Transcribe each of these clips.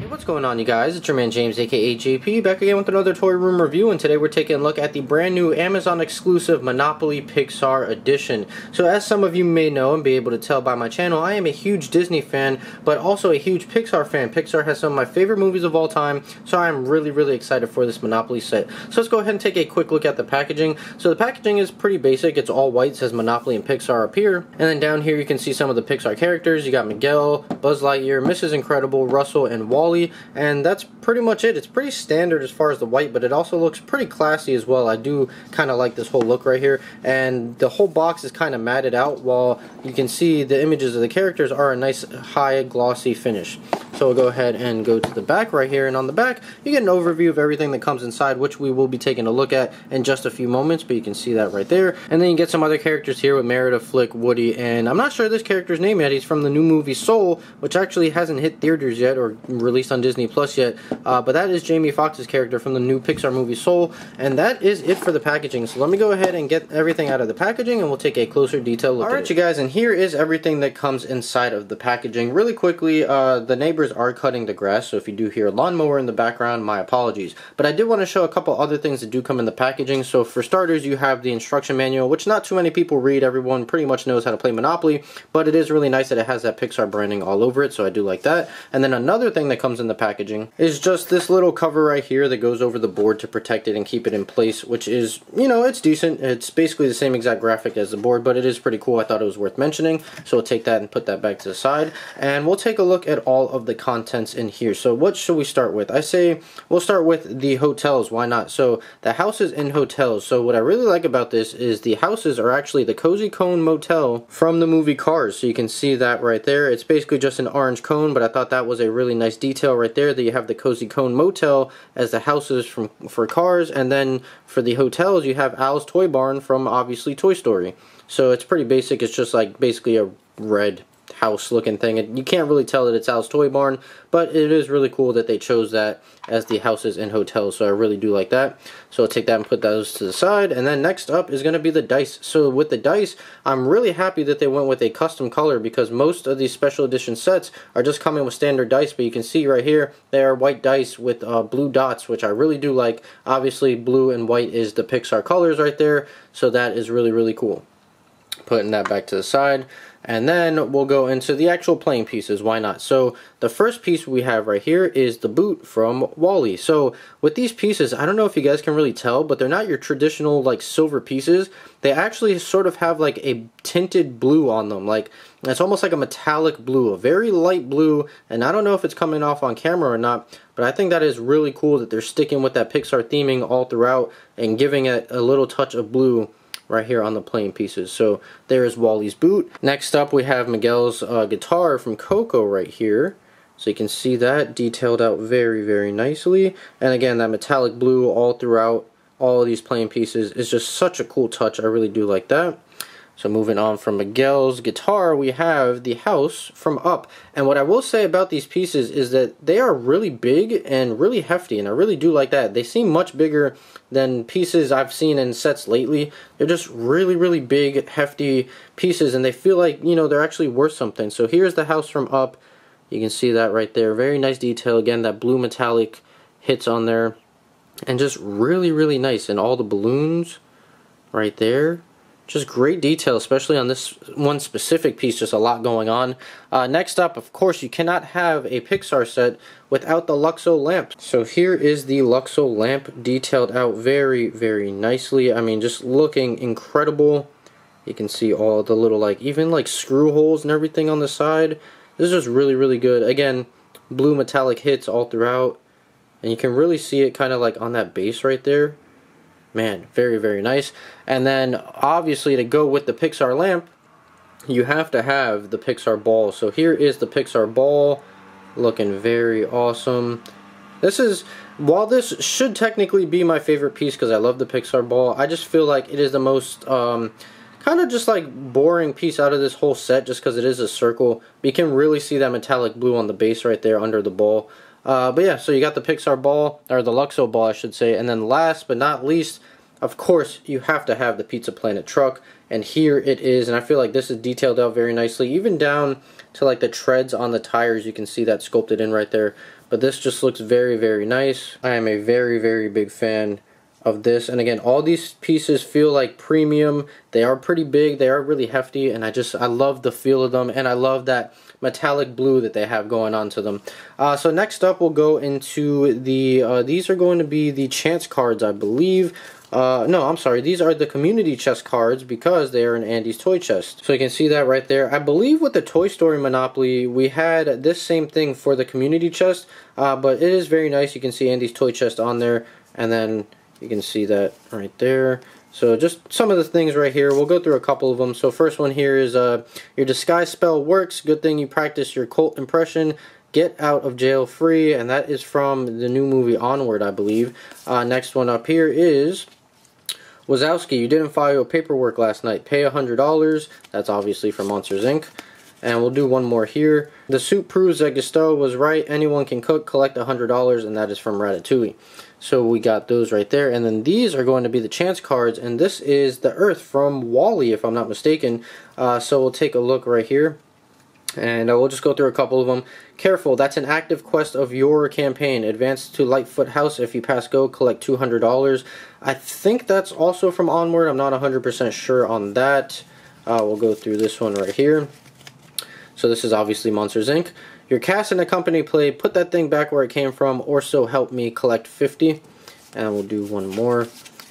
What's going on, you guys? It's your man James, aka JP, back again with another toy room review, and today we're taking a look at the brand new Amazon exclusive Monopoly Pixar edition. So as some of you may know and be able to tell by my channel, I am a huge Disney fan, but also a huge Pixar fan. Pixar has some of my favorite movies of all time, so I'm really excited for this Monopoly set. So let's go ahead and take a quick look at the packaging. So the packaging is pretty basic. It's all white, says Monopoly and Pixar up here, and then down here you can see some of the Pixar characters. You got Miguel, Buzz Lightyear, Mrs. Incredible, Russell, and Wally. And that's pretty much it. It's pretty standard as far as the white, but it also looks pretty classy as well. I do kind of like this whole look right here, and the whole box is kind of matted out, while you can see the images of the characters are a nice high glossy finish. So we'll go ahead and go to the back right here, and on the back you get an overview of everything that comes inside, which we will be taking a look at in just a few moments, but you can see that right there. And then you get some other characters here with Merida, Flick, Woody, and I'm not sure this character's name yet. He's from the new movie Soul, which actually hasn't hit theaters yet or released on Disney Plus yet, but that is Jamie Foxx's character from the new Pixar movie Soul, and that is it for the packaging. So let me go ahead and get everything out of the packaging, and we'll take a closer detail look. Alright, you guys, and here is everything that comes inside of the packaging. Really quickly, the neighbors are cutting the grass, so if you do hear a lawnmower in the background, my apologies. But I did want to show a couple other things that do come in the packaging. So for starters, you have the instruction manual, which not too many people read. Everyone pretty much knows how to play Monopoly, but it is really nice that it has that Pixar branding all over it, so I do like that. And then another thing that comes in the packaging is just this little cover right here that goes over the board to protect it and keep it in place, which is, you know, it's decent. It's basically the same exact graphic as the board, but it is pretty cool. I thought it was worth mentioning, so we'll take that and put that back to the side, and we'll take a look at all of the contents in here. So what should we start with? I say we'll start with the hotels. Why not? So the houses in hotels. So what I really like about this is the houses are actually the Cozy Cone Motel from the movie Cars. So you can see that right there. It's basically just an orange cone, but I thought that was a really nice detail right there, that you have the Cozy Cone Motel as the houses for Cars, and then for the hotels you have Al's Toy Barn from obviously Toy Story. So it's pretty basic. It's just like basically a red house looking thing, and you can't really tell that it's Al's Toy Barn, but it is really cool that they chose that as the houses and hotels, so I really do like that. So I'll take that and put those to the side, and then next up is going to be the dice. So with the dice, I'm really happy that they went with a custom color, because most of these special edition sets are just coming with standard dice, but you can see right here they are white dice with blue dots, which I really do like. Obviously blue and white is the Pixar colors right there, so that is really cool. Putting that back to the side, and then we'll go into the actual playing pieces. Why not? So the first piece we have right here is the boot from Wally. So with these pieces, I don't know if you guys can really tell, but they're not your traditional like silver pieces. They actually sort of have like a tinted blue on them. Like it's almost like a metallic blue, a very light blue, and I don't know if it's coming off on camera or not, but I think that is really cool that they're sticking with that Pixar theming all throughout and giving it a little touch of blue right here on the playing pieces. So there's Wally's boot. Next up we have Miguel's guitar from Coco right here. So you can see that detailed out very nicely. And again, that metallic blue all throughout all of these playing pieces is just such a cool touch. I really do like that. So moving on from Miguel's guitar, we have the house from Up. And what I will say about these pieces is that they are really big and really hefty, and I really do like that. They seem much bigger than pieces I've seen in sets lately. They're just really big, hefty pieces, and they feel like, you know, they're actually worth something. So here's the house from Up. You can see that right there. Very nice detail. Again, that blue metallic hits on there. And just really nice. And all the balloons right there. Just great detail, especially on this one specific piece. Just a lot going on. Next up, of course, you cannot have a Pixar set without the Luxo lamp. So here is the Luxo lamp detailed out very nicely. I mean, just looking incredible. You can see all the little, like, even like screw holes and everything on the side. This is just really good. Again, blue metallic hits all throughout, and you can really see it kind of like on that base right there. Man, very nice. And then obviously to go with the Pixar lamp, you have to have the Pixar ball. So here is the Pixar ball, looking very awesome. This is, while this should technically be my favorite piece because I love the Pixar ball, I just feel like it is the most kind of just like boring piece out of this whole set, just because it is a circle. But you can really see that metallic blue on the base right there under the ball. But yeah, so you got the Pixar ball, or the Luxo ball I should say, and then last but not least, of course, you have to have the Pizza Planet truck, and here it is, and I feel like this is detailed out very nicely, even down to like the treads on the tires. You can see that sculpted in right there, but this just looks very, very nice. I am a very, very big fan of this, and again, all these pieces feel like premium. They are pretty big, they are really hefty, and I love the feel of them, and I love that metallic blue that they have going on to them. So next up, we'll go into the, these are going to be the chance cards, I believe. No, I'm sorry, these are the community chest cards because they are in Andy's toy chest. So you can see that right there. I believe with the Toy Story Monopoly, we had this same thing for the community chest, but it is very nice. You can see Andy's toy chest on there, and then you can see that right there. So just some of the things right here. We'll go through a couple of them. So first one here is your disguise spell works. Good thing you practice your cult impression. Get out of jail free. And that is from the new movie Onward, I believe. Next one up here is Wazowski. You didn't file your paperwork last night. Pay $100. That's obviously from Monsters, Inc. And we'll do one more here. The soup proves that Gusteau was right. Anyone can cook. Collect $100. And that is from Ratatouille. So we got those right there, and then these are going to be the chance cards, and this is the Earth from WALL-E, if I'm not mistaken. So we'll take a look right here, and we'll just go through a couple of them. Careful, that's an active quest of your campaign. Advance to Lightfoot House. If you pass go, collect $200. I think that's also from Onward. I'm not 100% sure on that. We'll go through this one right here. So this is obviously Monsters, Inc. Your cast and the company play Put That Thing Back Where It Came From, or So Help Me, collect 50. And we'll do one more.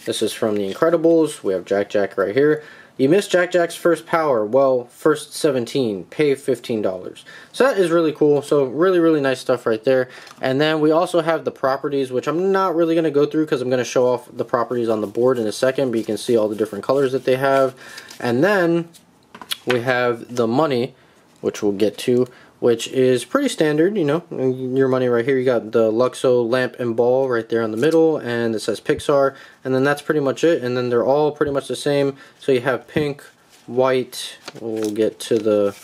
This is from The Incredibles. We have Jack Jack right here. You missed Jack Jack's first power. Well, first 17. Pay $15. So that is really cool. So really, really nice stuff right there. And then we also have the properties, which I'm not really going to go through because I'm going to show off the properties on the board in a second. But you can see all the different colors that they have. And then we have the money, which we'll get to, which is pretty standard, you know, your money right here. You got the Luxo lamp and ball right there on the middle, and it says Pixar, and then that's pretty much it, and then they're all pretty much the same. So you have pink, white, we'll get to the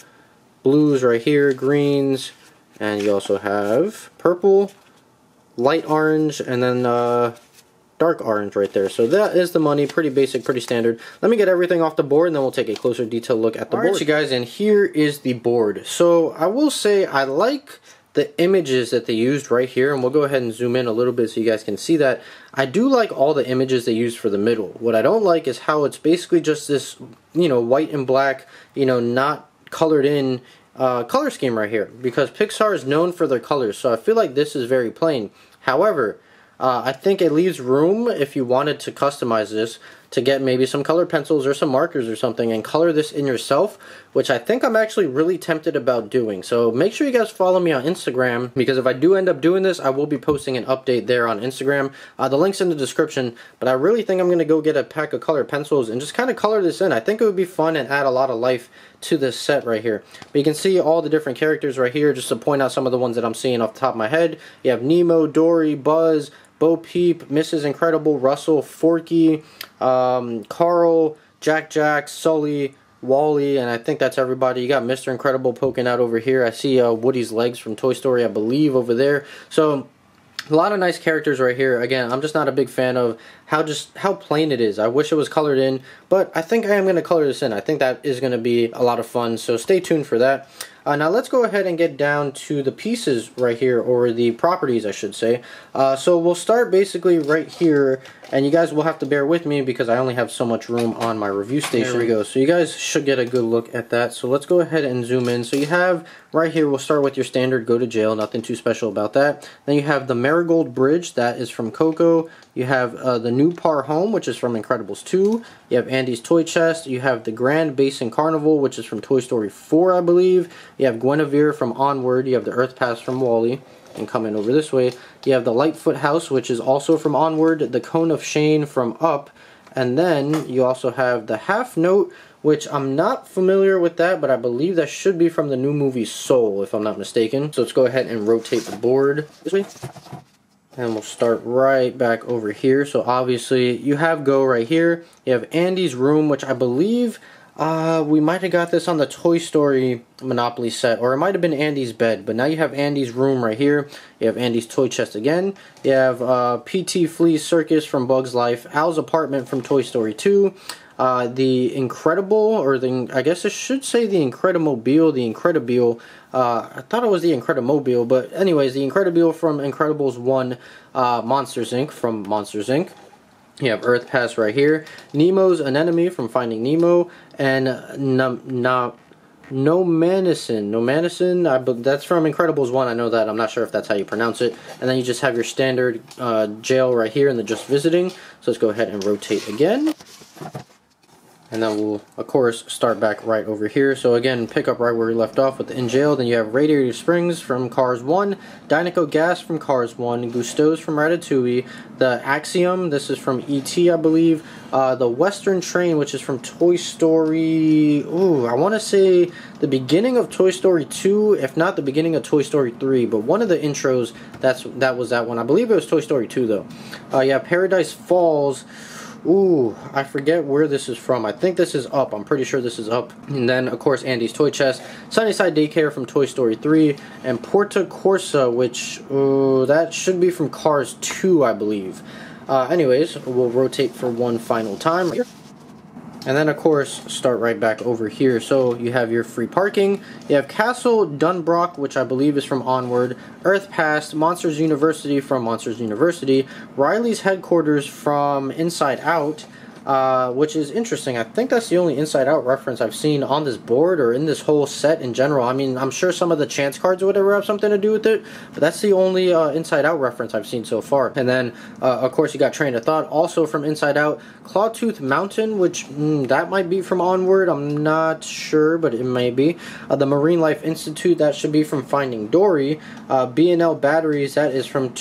blues right here, greens, and you also have purple, light orange, and then dark orange right there. So that is the money. Pretty basic, pretty standard. Let me get everything off the board, and then we'll take a closer detailed look at the board. Alright, you guys, and here is the board. So I will say I like the images that they used right here, and we'll go ahead and zoom in a little bit so you guys can see that. I do like all the images they used for the middle. What I don't like is how it's basically just this, you know, white and black, you know, not colored in color scheme right here, because Pixar is known for their colors. So I feel like this is very plain. However, I think it leaves room if you wanted to customize this to get maybe some colored pencils or some markers or something and color this in yourself, which I think I'm actually really tempted about doing. So make sure you guys follow me on Instagram, because if I do end up doing this, I will be posting an update there on Instagram. The link's in the description, but I really think I'm going to go get a pack of colored pencils and just kind of color this in. I think it would be fun and add a lot of life to this set right here. But you can see all the different characters right here, just to point out some of the ones that I'm seeing off the top of my head. You have Nemo, Dory, Buzz, Bo Peep, Mrs. Incredible, Russell, Forky, Carl, Jack Jack, Sully, WALL-E, and I think that's everybody. You got Mr. Incredible poking out over here. I see Woody's legs from Toy Story, I believe, over there. So a lot of nice characters right here. Again, I'm just not a big fan of how plain it is. I wish it was colored in, but I think I am going to color this in. I think that is going to be a lot of fun, so stay tuned for that. Now let's go ahead and get down to the pieces right here, or the properties I should say. So we'll start basically right here, and you guys will have to bear with me because I only have so much room on my review station. There we go. So you guys should get a good look at that. So let's go ahead and zoom in. So you have right here, we'll start with your standard go to jail, nothing too special about that. Then you have the Marigold Bridge, that is from Coco. You have the New Par Home, which is from Incredibles 2. You have Andy's Toy Chest. You have the Grand Basin Carnival, which is from Toy Story 4, I believe. You have Guinevere from Onward. You have the Earth Pass from WALL-E. And coming over this way, you have the Lightfoot House, which is also from Onward. The Cone of Shane from Up. And then you also have the Half Note, which I'm not familiar with that, but I believe that should be from the new movie Soul, if I'm not mistaken. So let's go ahead and rotate the board this way. And we'll start right back over here. So obviously you have Go right here. You have Andy's room, which I believe We might have got this on the Toy Story Monopoly set, or it might have been Andy's bed, but now you have Andy's room right here. You have Andy's toy chest again. You have P.T. Flea's Circus from Bug's Life, Al's apartment from Toy Story 2, the Incredible, or I guess I should say the Incredibile. I thought it was the Incredimobile, but anyways, the Incredibile from Incredibles 1, Monsters Inc. from Monsters Inc. You have Earth Pass right here, Nemo's Anemone from Finding Nemo, and Nomanison, that's from Incredibles 1, I know that, I'm not sure if that's how you pronounce it. And then you just have your standard jail right here in the Just Visiting. So let's go ahead and rotate again. And then we'll, of course, start back right over here. So again, pick up right where we left off with the In Jail. Then you have Radiator Springs from Cars 1, Dinoco Gas from Cars 1, Gusteau's from Ratatouille, the Axiom, this is from E.T., I believe, the Western Train, which is from Toy Story, I want to say the beginning of Toy Story 2, if not the beginning of Toy Story 3, but one of the intros, that was that one. I believe it was Toy Story 2, though. You have Paradise Falls. I forget where this is from. I think this is Up. I'm pretty sure this is Up. And then, of course, Andy's Toy Chest, Sunnyside Daycare from Toy Story 3, and Porta Corsa, which, that should be from Cars 2, I believe. Anyways, we'll rotate for one final time. And then, of course, start right back over here. So you have your free parking. You have Castle Dunbrock, which I believe is from Onward. Earth Pass, Monsters University from Monsters University. Riley's Headquarters from Inside Out, which is interesting. I think that's the only Inside Out reference I've seen on this board or in this whole set in general. I mean, I'm sure some of the chance cards or whatever have something to do with it, but that's the only Inside Out reference I've seen so far. And then, of course, you got Train of Thought, also from Inside Out. Clawtooth Mountain, which that might be from Onward. I'm not sure, but it may be. The Marine Life Institute, that should be from Finding Dory. B&L Batteries, that is from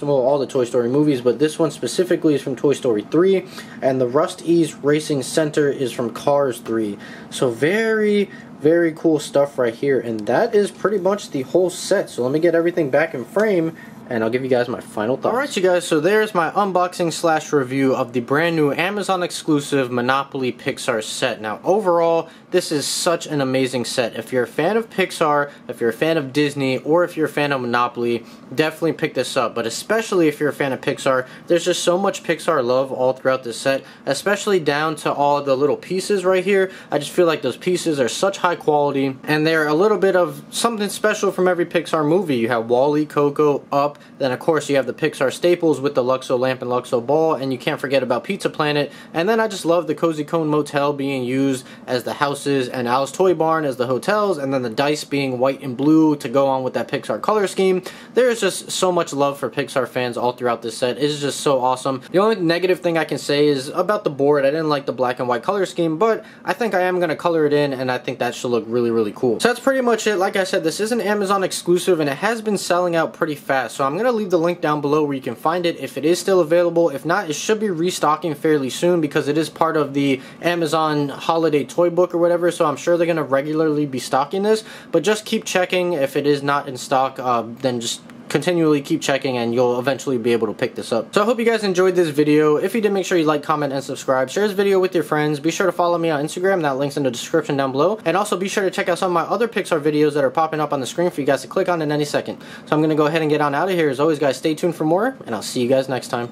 all the Toy Story movies, but this one specifically is from Toy Story 3. And the Rust Ease Racing Center is from Cars 3. So very, very cool stuff right here. And that is pretty much the whole set. So let me get everything back in frame, and I'll give you guys my final thoughts. Alright, you guys, so there's my unboxing / review of the brand new Amazon exclusive Monopoly Pixar set. Now, overall, this is such an amazing set. If you're a fan of Pixar, if you're a fan of Disney, or if you're a fan of Monopoly, definitely pick this up. But especially if you're a fan of Pixar, there's just so much Pixar love all throughout this set, especially down to all the little pieces right here. I just feel like those pieces are such high quality, and they're a little bit of something special from every Pixar movie. You have WALL-E, Coco, Up, then of course you have the Pixar staples with the Luxo lamp and Luxo ball, and you can't forget about Pizza Planet. And then I just love the Cozy Cone Motel being used as the houses, and Al's Toy Barn as the hotels, and then the dice being white and blue to go on with that Pixar color scheme. There is just so much love for Pixar fans all throughout this set. It's just so awesome. The only negative thing I can say is about the board. I didn't like the black and white color scheme, but I think I am going to color it in, and I think that should look really, really cool. So that's pretty much it. Like I said, this is an Amazon exclusive, and it has been selling out pretty fast. So I'm going to leave the link down below where you can find it if it is still available. If not, it should be restocking fairly soon because it is part of the Amazon holiday toy book or whatever, so I'm sure they're going to regularly be stocking this, but just keep checking. If it is not in stock, then just continually keep checking and you'll eventually be able to pick this up. So I hope you guys enjoyed this video. If you did, make sure you like, comment, and subscribe. Share this video with your friends. Be sure to follow me on Instagram. That link's in the description down below. And also be sure to check out some of my other Pixar videos that are popping up on the screen for you guys to click on in any second. So I'm going to go ahead and get on out of here. As always, guys, stay tuned for more, and I'll see you guys next time.